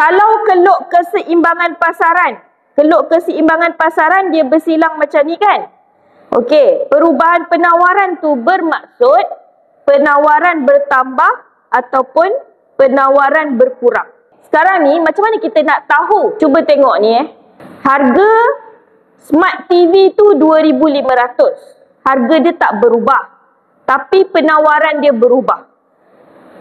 Kalau keluk keseimbangan pasaran dia bersilang macam ni kan? Okey, perubahan penawaran tu bermaksud penawaran bertambah ataupun penawaran berkurang. Sekarang ni macam mana kita nak tahu? Cuba tengok ni Harga Smart TV tu 2,500. Harga dia tak berubah. Tapi penawaran dia berubah.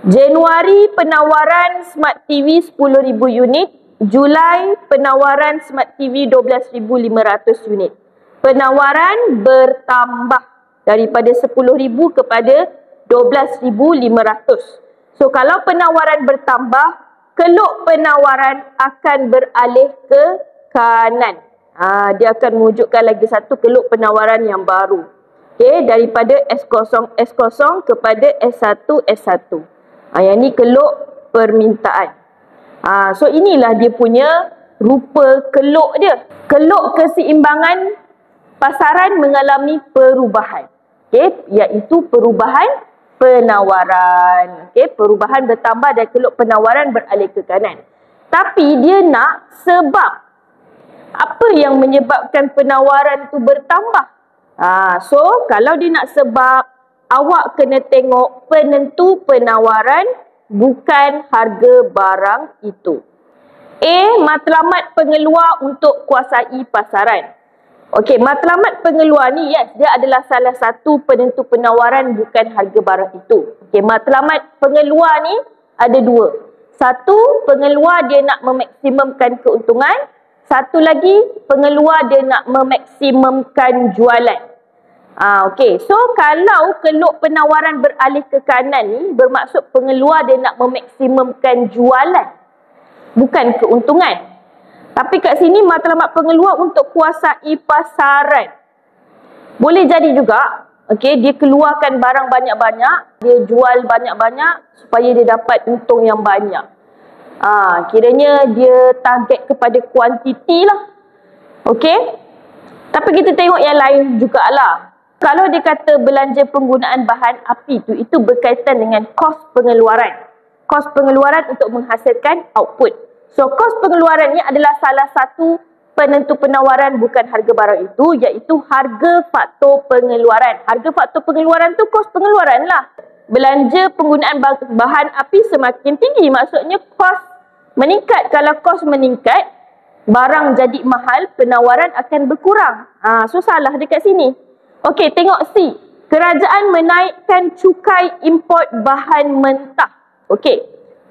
Januari penawaran Smart TV 10,000 unit. Julai penawaran Smart TV 12,500 unit. Penawaran bertambah daripada 10,000 kepada 12,500. So kalau penawaran bertambah, keluk penawaran akan beralih ke kanan. Dia akan mewujudkan lagi satu keluk penawaran yang baru. Okay, daripada S0 kepada S1 S1. Yang ni keluk permintaan. So inilah dia punya rupa keluk dia. Keluk keseimbangan pasaran mengalami perubahan. Okay, iaitu perubahan penawaran. Okay, perubahan bertambah dan keluk penawaran beralih ke kanan. Tapi dia nak sebab. Apa yang menyebabkan penawaran tu bertambah? So kalau dia nak sebab, awak kena tengok penentu penawaran, bukan harga barang itu. A. Matlamat pengeluar untuk kuasai pasaran. Okey, matlamat pengeluar ni dia adalah salah satu penentu penawaran, bukan harga barang itu. Okey, matlamat pengeluar ni ada dua. Satu, pengeluar dia nak memaksimumkan keuntungan. Satu lagi, pengeluar dia nak memaksimumkan jualan. Okey, so kalau keluk penawaran beralih ke kanan ni, bermaksud pengeluar dia nak memaksimumkan jualan, bukan keuntungan. Tapi kat sini matlamat pengeluar untuk kuasai pasaran. Boleh jadi juga, okey, dia keluarkan barang banyak-banyak, dia jual banyak-banyak supaya dia dapat untung yang banyak. Kiranya dia target kepada kuantiti lah. Okey. Tapi kita tengok yang lain jugalah. Kalau dia kata belanja penggunaan bahan api tu, itu berkaitan dengan kos pengeluaran. Kos pengeluaran untuk menghasilkan output. So, kos pengeluaran ni adalah salah satu penentu penawaran, bukan harga barang itu, iaitu harga faktor pengeluaran. Harga faktor pengeluaran tu kos pengeluaran lah. Belanja penggunaan bahan api semakin tinggi, maksudnya kos meningkat. Kalau kos meningkat, barang jadi mahal, penawaran akan berkurang. So salah dekat sini. Okey, tengok C. Kerajaan menaikkan cukai import bahan mentah. Okey.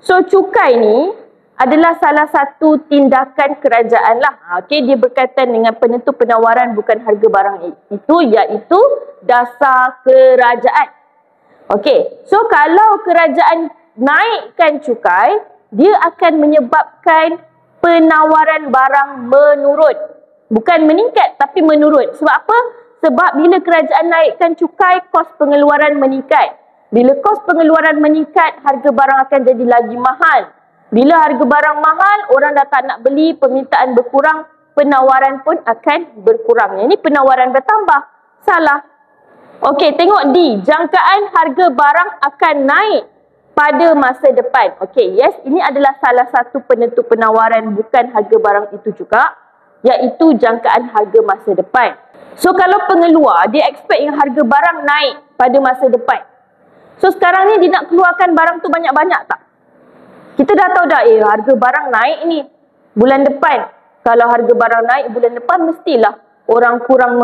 So cukai ni adalah salah satu tindakan kerajaan lah. Okey, dia berkaitan dengan penentu penawaran, bukan harga barang itu, iaitu dasar kerajaan. Okey. So kalau kerajaan naikkan cukai, dia akan menyebabkan penawaran barang menurun. Bukan meningkat, tapi menurun. Sebab apa? Sebab bila kerajaan naikkan cukai, kos pengeluaran meningkat. Bila kos pengeluaran meningkat, harga barang akan jadi lagi mahal. Bila harga barang mahal, orang dah tak nak beli, permintaan berkurang, penawaran pun akan berkurang. Ini penawaran bertambah. Salah. Okey, tengok D. Jangkaan harga barang akan naik pada masa depan. Okey, yes, ini adalah salah satu penentu penawaran, bukan harga barang itu juga, iaitu jangkaan harga masa depan. So kalau pengeluar, dia expect yang harga barang naik pada masa depan. So sekarang ni dia nak keluarkan barang tu banyak-banyak tak? Kita dah tahu dah, harga barang naik ni bulan depan. Kalau harga barang naik bulan depan, mestilah orang kurang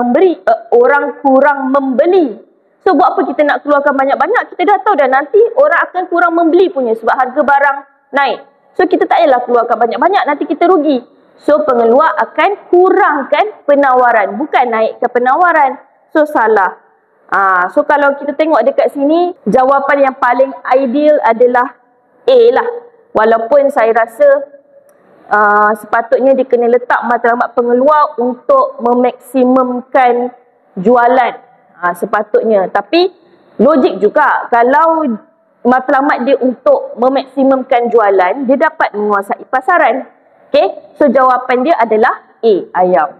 membeli. So buat apa kita nak keluarkan banyak-banyak? Kita dah tahu dah nanti orang akan kurang membeli punya sebab harga barang naik. So kita tak payahlah keluarkan banyak-banyak, nanti kita rugi. So pengeluar akan kurangkan penawaran, bukan naikkan penawaran. So salah. So kalau kita tengok dekat sini, jawapan yang paling ideal adalah A lah. Walaupun saya rasa sepatutnya dia kena letak matlamat pengeluar untuk memaksimumkan jualan. Sepatutnya. Tapi logik juga, kalau matlamat dia untuk memaksimumkan jualan, dia dapat menguasai pasaran. Okay, so jawapan dia adalah A, ayam.